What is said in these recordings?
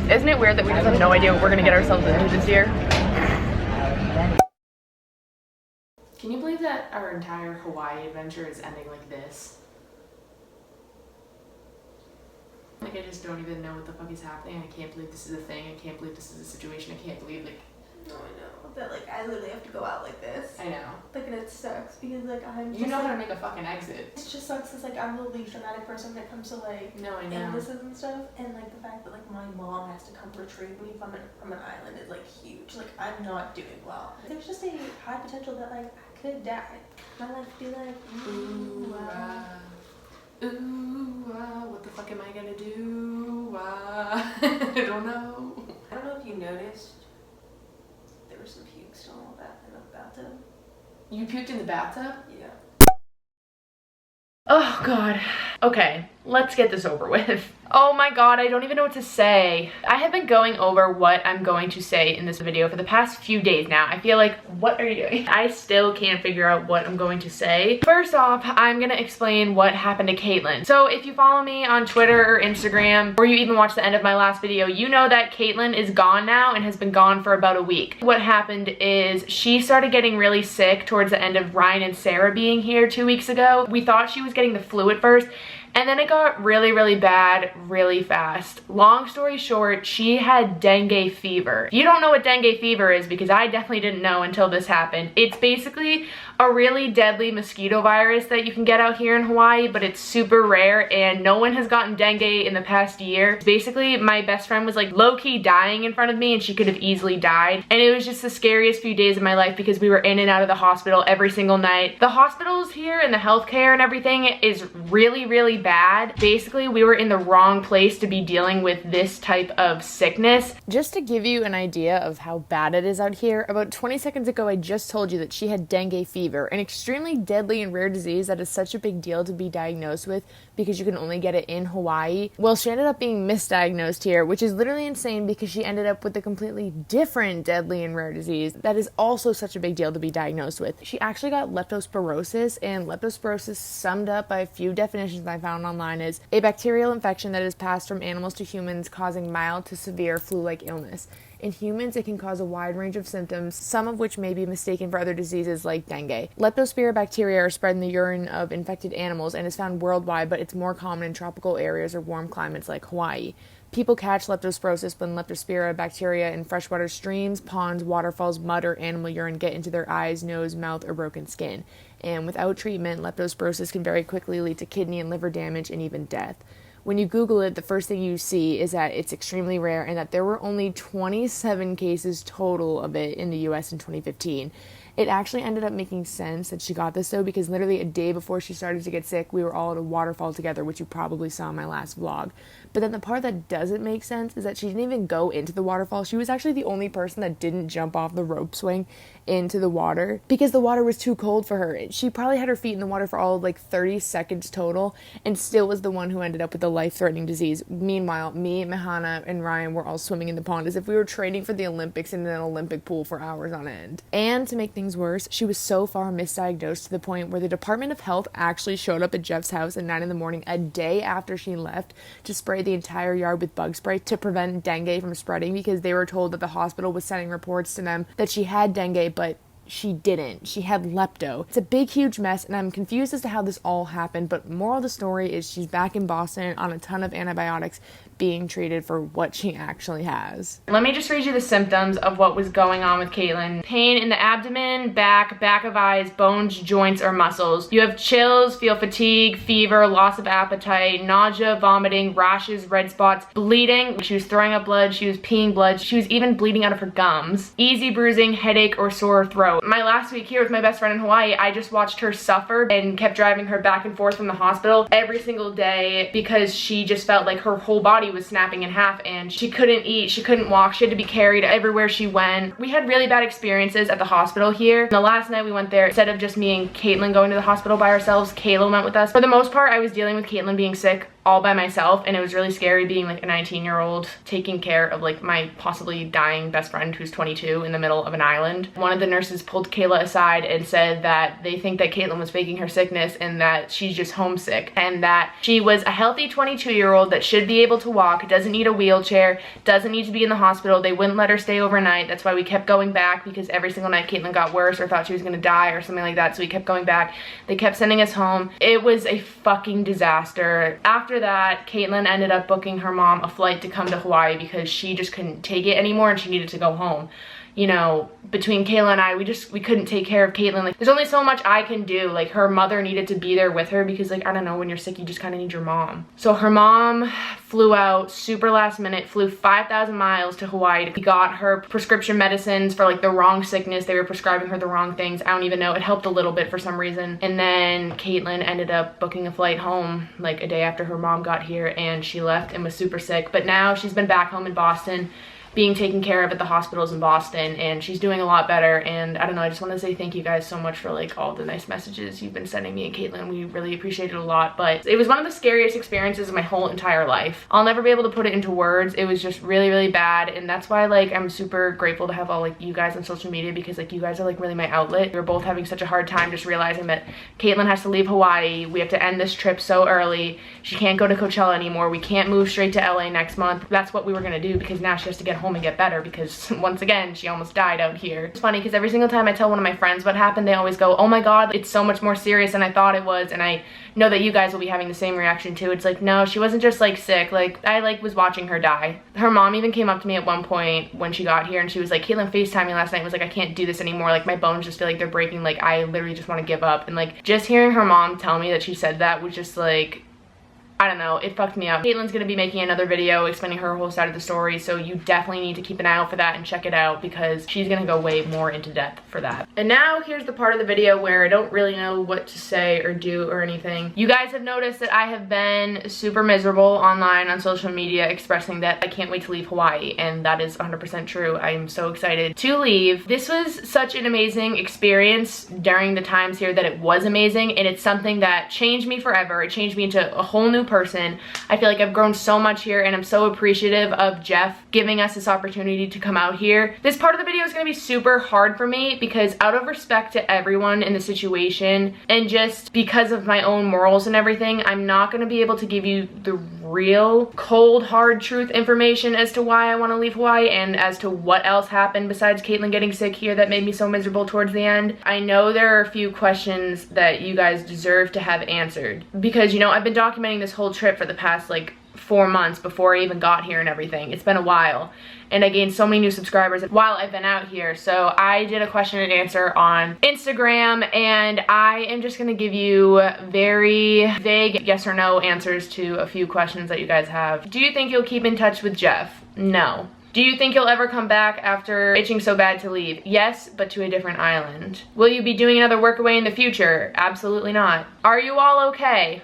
Isn't it weird that we just have no idea what we're gonna get ourselves into this year? Can you believe that our entire Hawaii adventure is ending like this? Like, I just don't even know what the fuck is happening. I can't believe this is a thing. I can't believe this is a situation. I can't believe, like... No, I know. That, like, I literally have to go out like this. I know. Like, and it sucks because, like, I'm just, you know like, how to make a fucking exit. It just sucks because, like, I'm the least dramatic person when it comes to, like, No, I know. illnesses and stuff. And, like, the fact that, like, my mom has to come retrieve me from an island is, like, huge. Like, I'm not doing well. There's just a high potential that, like, I could die. My life be like, ooh, ooh, what the fuck am I gonna do? I don't know. I don't know if you noticed, there was some puke still in the bathtub. You puked in the bathtub? Yeah. Oh god. Okay, let's get this over with. Oh my god, I don't even know what to say. I have been going over what I'm going to say in this video for the past few days now. I feel like, what are you doing? I still can't figure out what I'm going to say. First off, I'm gonna explain what happened to Caitlyn. So if you follow me on Twitter or Instagram, or you even watched the end of my last video, you know that Caitlyn is gone now and has been gone for about a week. What happened is she started getting really sick towards the end of Ryan and Sarah being here 2 weeks ago. We thought she was getting the flu at first, and then it got really, really bad really fast. Long story short, she had dengue fever. You don't know what dengue fever is because I definitely didn't know until this happened. It's basically a really deadly mosquito virus that you can get out here in Hawaii, but it's super rare and no one has gotten dengue in the past year. Basically, my best friend was like low-key dying in front of me and she could have easily died. And it was just the scariest few days of my life because we were in and out of the hospital every single night. The hospitals here and the healthcare and everything is really, really bad. Basically, we were in the wrong place to be dealing with this type of sickness. Just to give you an idea of how bad it is out here, about 20 seconds ago, I just told you that she had dengue fever, an extremely deadly and rare disease that is such a big deal to be diagnosed with because you can only get it in Hawaii. Well, she ended up being misdiagnosed here, which is literally insane because she ended up with a completely different deadly and rare disease that is also such a big deal to be diagnosed with. She actually got leptospirosis, and leptospirosis, summed up by a few definitions I found online, is a bacterial infection that is passed from animals to humans, causing mild to severe flu-like illness. In humans, it can cause a wide range of symptoms, some of which may be mistaken for other diseases like dengue. Leptospira bacteria are spread in the urine of infected animals and is found worldwide, but it's more common in tropical areas or warm climates like Hawaii. People catch leptospirosis when leptospira bacteria in freshwater streams, ponds, waterfalls, mud, or animal urine get into their eyes, nose, mouth, or broken skin. And without treatment, leptospirosis can very quickly lead to kidney and liver damage and even death. When you Google it, the first thing you see is that it's extremely rare and that there were only 27 cases total of it in the US in 2015. It actually ended up making sense that she got this though, because literally a day before she started to get sick, we were all at a waterfall together, which you probably saw in my last vlog. But then the part that doesn't make sense is that she didn't even go into the waterfall. She was actually the only person that didn't jump off the rope swing into the water because the water was too cold for her. She probably had her feet in the water for all of like 30 seconds total and still was the one who ended up with the life-threatening disease. Meanwhile, me, Mahana, and Ryan were all swimming in the pond as if we were training for the Olympics in an Olympic pool for hours on end. And to make things worse, she was so far misdiagnosed to the point where the Department of Health actually showed up at Jeff's house at 9 in the morning a day after she left to spray the entire yard with bug spray to prevent dengue from spreading because they were told that the hospital was sending reports to them that she had dengue, but she didn't. She had lepto. It's a big, huge mess, and I'm confused as to how this all happened, but moral of the story is she's back in Boston on a ton of antibiotics being treated for what she actually has. Let me just read you the symptoms of what was going on with Caitlyn. Pain in the abdomen, back of eyes, bones, joints, or muscles. You have chills, feel fatigue, fever, loss of appetite, nausea, vomiting, rashes, red spots, bleeding. She was throwing up blood, she was peeing blood, she was even bleeding out of her gums. Easy bruising, headache, or sore throat. My last week here with my best friend in Hawaii, I just watched her suffer and kept driving her back and forth from the hospital every single day because she just felt like her whole body was snapping in half and she couldn't eat, she couldn't walk, she had to be carried everywhere she went. We had really bad experiences at the hospital here. The last night we went there, instead of just me and Caitlyn going to the hospital by ourselves, Kayla went with us. For the most part, I was dealing with Caitlyn being sick all by myself, and it was really scary being like a 19-year-old taking care of like my possibly dying best friend who's 22 in the middle of an island. One of the nurses pulled Kayla aside and said that they think that Caitlyn was faking her sickness and that she's just homesick, and that she was a healthy 22-year-old that should be able to walk, doesn't need a wheelchair, doesn't need to be in the hospital. They wouldn't let her stay overnight. That's why we kept going back, because every single night Caitlyn got worse or thought she was gonna die or something like that, so we kept going back. They kept sending us home. It was a fucking disaster. After that, Caitlyn ended up booking her mom a flight to come to Hawaii because she just couldn't take it anymore and she needed to go home. You know, between Kayla and I, we couldn't take care of Caitlyn. Like, there's only so much I can do. Like, her mother needed to be there with her because, like, I don't know, when you're sick, you just kind of need your mom. So her mom flew out super last minute, flew 5,000 miles to Hawaii. We got her prescription medicines for, like, the wrong sickness. They were prescribing her the wrong things. I don't even know. It helped a little bit for some reason. And then Caitlyn ended up booking a flight home, like, a day after her mom got here, and she left and was super sick. But now she's been back home in Boston, being taken care of at the hospitals in Boston, and she's doing a lot better. And I don't know, I just want to say thank you guys so much for like all the nice messages you've been sending me and Caitlyn. We really appreciate it a lot. But it was one of the scariest experiences of my whole entire life. I'll never be able to put it into words. It was just really, really bad, and that's why like I'm super grateful to have all like you guys on social media, because like you guys are like really my outlet. We're both having such a hard time just realizing that Caitlyn has to leave Hawaii. We have to end this trip so early. She can't go to Coachella anymore. We can't move straight to LA next month. That's what we were gonna do, because now she has to get home and get better, because once again she almost died out here. It's funny because every single time I tell one of my friends what happened, they always go, oh my god, it's so much more serious than I thought it was. And I know that you guys will be having the same reaction too. It's like, no, she wasn't just like sick, like I like was watching her die. Her mom even came up to me at one point when she got here and she was like, Caitlyn FaceTimed me last night, was like, I can't do this anymore, like my bones just feel like they're breaking, like I literally just want to give up. And like just hearing her mom tell me that she said that was just like, I don't know, it fucked me up. Caitlyn's gonna be making another video explaining her whole side of the story, so you definitely need to keep an eye out for that and check it out, because she's gonna go way more into depth for that. And now here's the part of the video where I don't really know what to say or do or anything. You guys have noticed that I have been super miserable online on social media, expressing that I can't wait to leave Hawaii, and that is 100% true. I am so excited to leave. This was such an amazing experience during the times here that it was amazing, and it's something that changed me forever. It changed me into a whole new person. I feel like I've grown so much here, and I'm so appreciative of Jeff giving us this opportunity to come out here. This part of the video is going to be super hard for me because out of respect to everyone in the situation, and just because of my own morals and everything, I'm not going to be able to give you the real cold hard truth information as to why I want to leave Hawaii and as to what else happened besides Caitlyn getting sick here that made me so miserable towards the end. I know there are a few questions that you guys deserve to have answered, because you know I've been documenting this whole trip for the past like 4 months before I even got here and everything. It's been a while, and I gained so many new subscribers while I've been out here. So I did a question and answer on Instagram, and I am just gonna give you very vague yes or no answers to a few questions that you guys have. Do you think you'll keep in touch with Jeff? No. Do you think you'll ever come back after itching so bad to leave? Yes, but to a different island. Will you be doing another workaway in the future? Absolutely not. Are you all okay?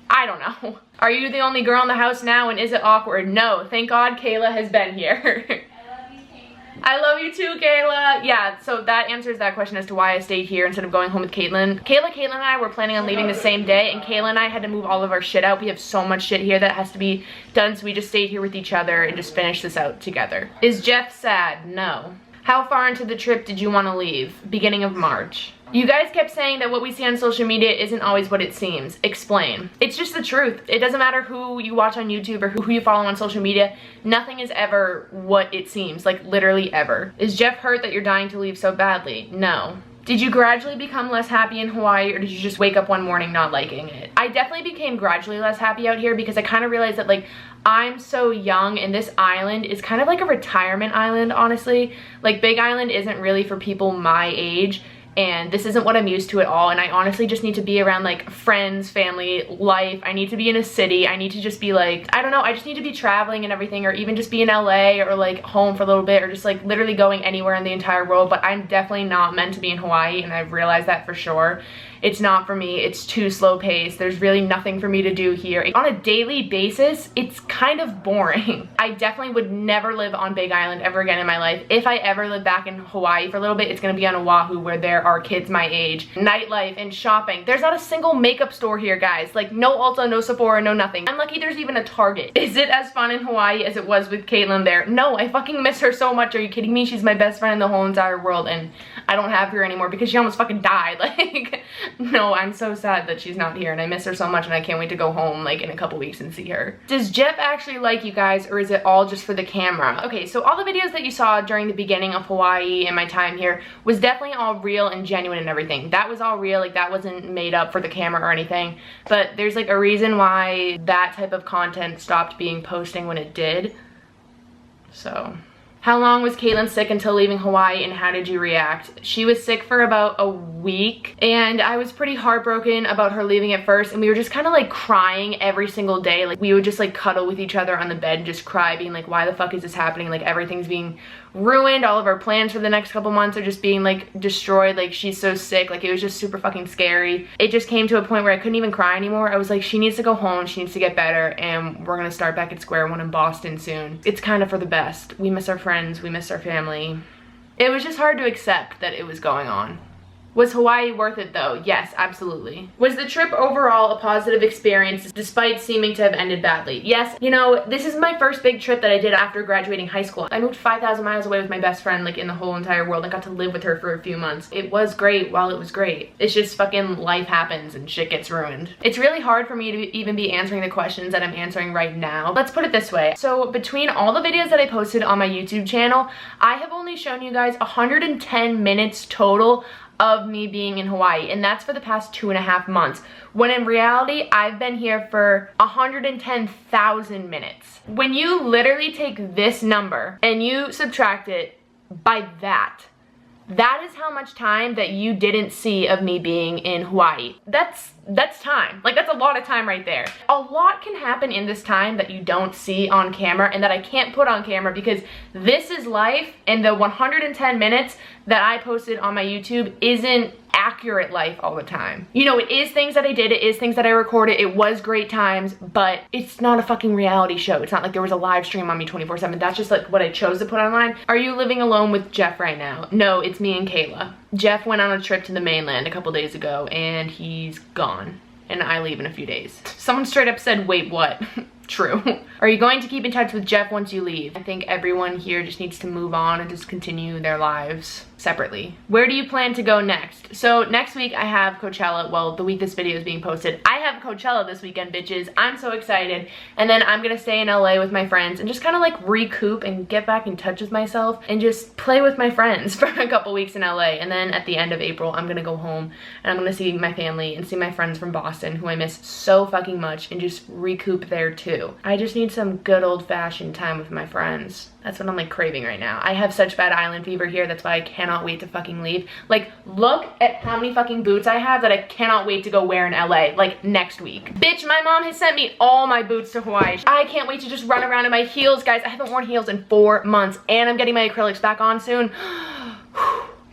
I don't know. Are you the only girl in the house now, and is it awkward? No, thank God Kayla has been here. I love you, Caitlyn. I love you too, Kayla. Yeah, so that answers that question as to why I stayed here instead of going home with Caitlyn. Caitlyn and I were planning on leaving the same day, and Kayla and I had to move all of our shit out. We have so much shit here that has to be done, so we just stayed here with each other and just finished this out together. Is Jeff sad? No. How far into the trip did you want to leave? Beginning of March. You guys kept saying that what we see on social media isn't always what it seems. Explain. It's just the truth. It doesn't matter who you watch on YouTube or who you follow on social media. Nothing is ever what it seems, like literally ever. Is Jeff hurt that you're dying to leave so badly? No. Did you gradually become less happy in Hawaii, or did you just wake up one morning not liking it? I definitely became gradually less happy out here because I kind of realized that like I'm so young, and this island is kind of like a retirement island, honestly. Like Big Island isn't really for people my age, and this isn't what I'm used to at all, and I honestly just need to be around like friends, family, life. I need to be in a city. I need to just be like, I don't know, I just need to be traveling and everything, or even just be in LA or like home for a little bit, or just like literally going anywhere in the entire world. But I'm definitely not meant to be in Hawaii, and I've realized that for sure. It's not for me. It's too slow paced. There's really nothing for me to do here. On a daily basis, it's kind of boring. I definitely would never live on Big Island ever again in my life. If I ever live back in Hawaii for a little bit, it's gonna be on Oahu, where there are kids my age, nightlife and shopping. There's not a single makeup store here, guys. Like, no Ulta, no Sephora, no nothing. I'm lucky there's even a Target. Is it as fun in Hawaii as it was with Caitlyn there? No, I fucking miss her so much. Are you kidding me? She's my best friend in the whole entire world, and I don't have her anymore because she almost fucking died. Like, no, I'm so sad that she's not here, and I miss her so much, and I can't wait to go home like in a couple weeks and see her. Does Jeff actually like you guys, or is it all just for the camera? Okay, so all the videos that you saw during the beginning of Hawaii and my time here was definitely all real and genuine and everything. That was all real, like that wasn't made up for the camera or anything, but there's like a reason why that type of content stopped being posting when it did. So, how long was Caitlyn sick until leaving Hawaii, and how did you react? She was sick for about a week, and I was pretty heartbroken about her leaving at first, and we were just kind of like crying every single day. Like, we would just like cuddle with each other on the bed and just cry, being like, why the fuck is this happening? Like, everything's being ruined. All of our plans for the next couple months are just being like destroyed. Like, she's so sick. Like, it was just super fucking scary. It just came to a point where I couldn't even cry anymore. I was like, she needs to go home, she needs to get better, and we're gonna start back at square one in Boston soon. It's kind of for the best. We miss our friends, we miss our family. It was just hard to accept that it was going on. Was Hawaii worth it though? Yes, absolutely. Was the trip overall a positive experience despite seeming to have ended badly? Yes, you know, this is my first big trip that I did after graduating high school. I moved 5,000 miles away with my best friend, like in the whole entire world. I got to live with her for a few months. It was great while it was great. It's just fucking life happens and shit gets ruined. It's really hard for me to even be answering the questions that I'm answering right now. Let's put it this way. So between all the videos that I posted on my YouTube channel, I have only shown you guys 110 minutes total of me being in Hawaii, and that's for the past 2.5 months, when in reality I've been here for 110,000 minutes. When you literally take this number and you subtract it by that is how much time that you didn't see of me being in Hawaii. That's time. Like, that's a lot of time right there. A lot can happen in this time that you don't see on camera and that I can't put on camera, because this is life, and the 110 minutes that I posted on my YouTube isn't accurate life all the time. You know, it is things that I did, it is things that I recorded, it was great times, but it's not a fucking reality show. It's not like there was a live stream on me 24/7. That's just like what I chose to put online. Are you living alone with Jeff right now? No, it's me and Kayla. Jeff went on a trip to the mainland a couple days ago, and he's gone, and I leave in a few days. Someone straight up said, wait, what? True. Are you going to keep in touch with Jeff once you leave? I think everyone here just needs to move on and just continue their lives separately. Where do you plan to go next? So next week I have Coachella. Well, the week this video is being posted, I have Coachella this weekend, bitches. I'm so excited. And then I'm gonna stay in LA with my friends and just kind of like recoup and get back in touch with myself and just play with my friends for a couple weeks in LA. And then at the end of April, I'm gonna go home and I'm gonna see my family and see my friends from Boston, who I miss so fucking much, and just recoup there too. I just need some good old-fashioned time with my friends. That's what I'm like craving right now. I have such bad island fever here. That's why I cannot wait to fucking leave. Like, look at how many fucking boots I have that I cannot wait to go wear in LA, like next week. Bitch, my mom has sent me all my boots to Hawaii. I can't wait to just run around in my heels, guys. I haven't worn heels in 4 months, and I'm getting my acrylics back on soon.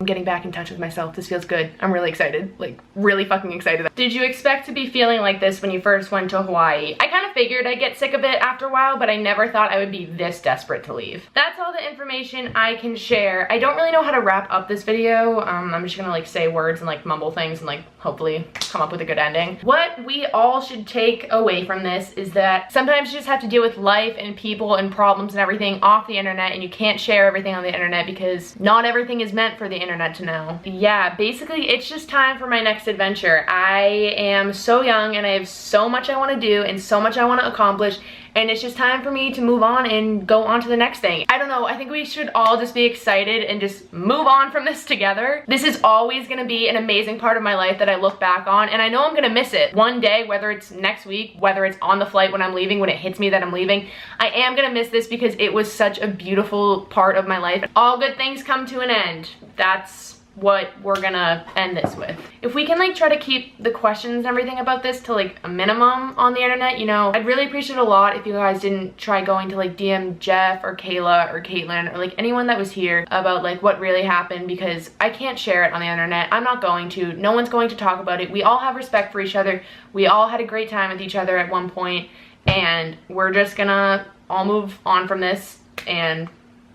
I'm getting back in touch with myself. This feels good. I'm really excited, like really fucking excited. Did you expect to be feeling like this when you first went to Hawaii? I kind of figured I'd get sick of it after a while, but I never thought I would be this desperate to leave. That's all the information I can share. I don't really know how to wrap up this video. I'm just gonna like say words and like mumble things and like hopefully come up with a good ending. What we all should take away from this is that sometimes you just have to deal with life and people and problems and everything off the internet, and you can't share everything on the internet because not everything is meant for the internet to know. Yeah, basically it's just time for my next adventure. I am so young and I have so much I want to do and so much I want to accomplish, and it's just time for me to move on and go on to the next thing. I don't know, I think we should all just be excited and just move on from this together. This is always gonna be an amazing part of my life that I look back on, and I know I'm gonna miss it. One day, whether it's next week, whether it's on the flight when I'm leaving, when it hits me that I'm leaving, I am gonna miss this because it was such a beautiful part of my life. All good things come to an end. That's what we're gonna end this with. If we can like try to keep the questions and everything about this to like a minimum on the internet, you know, I'd really appreciate it a lot if you guys didn't try going to like DM Jeff or Kayla or Caitlyn or like anyone that was here about like what really happened, because I can't share it on the internet. I'm not going to. No one's going to talk about it. We all have respect for each other. We all had a great time with each other at one point, and we're just gonna all move on from this and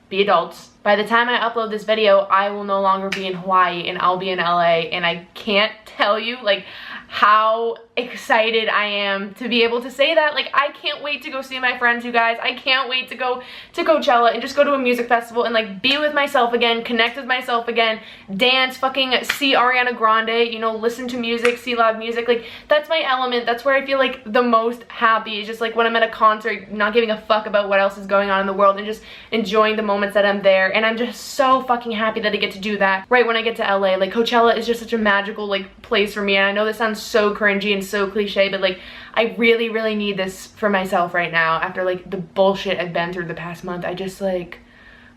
be adults. By the time I upload this video, I will no longer be in Hawaii and I'll be in LA, and I can't tell you like how excited I am to be able to say that. Like, I can't wait to go see my friends, you guys. I can't wait to go to Coachella and just go to a music festival and like be with myself again, connect with myself again, dance, fucking see Ariana Grande, you know, listen to music, see live music. Like, that's my element. That's where I feel like the most happy, is just like when I'm at a concert, not giving a fuck about what else is going on in the world and just enjoying the moments that I'm there. And I'm just so fucking happy that I get to do that right when I get to LA. Like, Coachella is just such a magical like place for me, and I know this sounds so cringy and so cliche, but like I really, really need this for myself right now after like the bullshit I've been through the past month. I just like,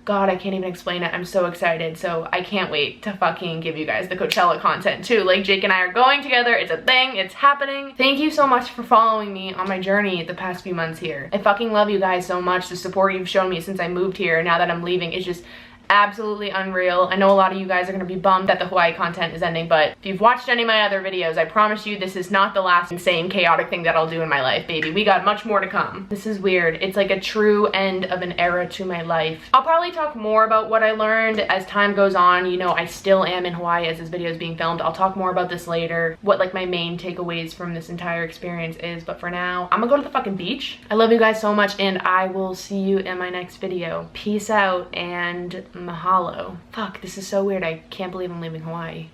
God, I can't even explain it. I'm so excited. So I can't wait to fucking give you guys the Coachella content too. Like, Jake and I are going together. It's a thing. It's happening. Thank you so much for following me on my journey the past few months here. I fucking love you guys so much. The support you've shown me since I moved here and now that I'm leaving is just absolutely unreal. I know a lot of you guys are gonna be bummed that the Hawaii content is ending, but if you've watched any of my other videos, I promise you this is not the last insane, chaotic thing that I'll do in my life, baby. We got much more to come. This is weird. It's like a true end of an era to my life. I'll probably talk more about what I learned as time goes on. You know, I still am in Hawaii as this video is being filmed. I'll talk more about this later, what like my main takeaways from this entire experience is, but for now, I'm gonna go to the fucking beach. I love you guys so much, and I will see you in my next video. Peace out and mahalo. Fuck, this is so weird. I can't believe I'm leaving Hawaii.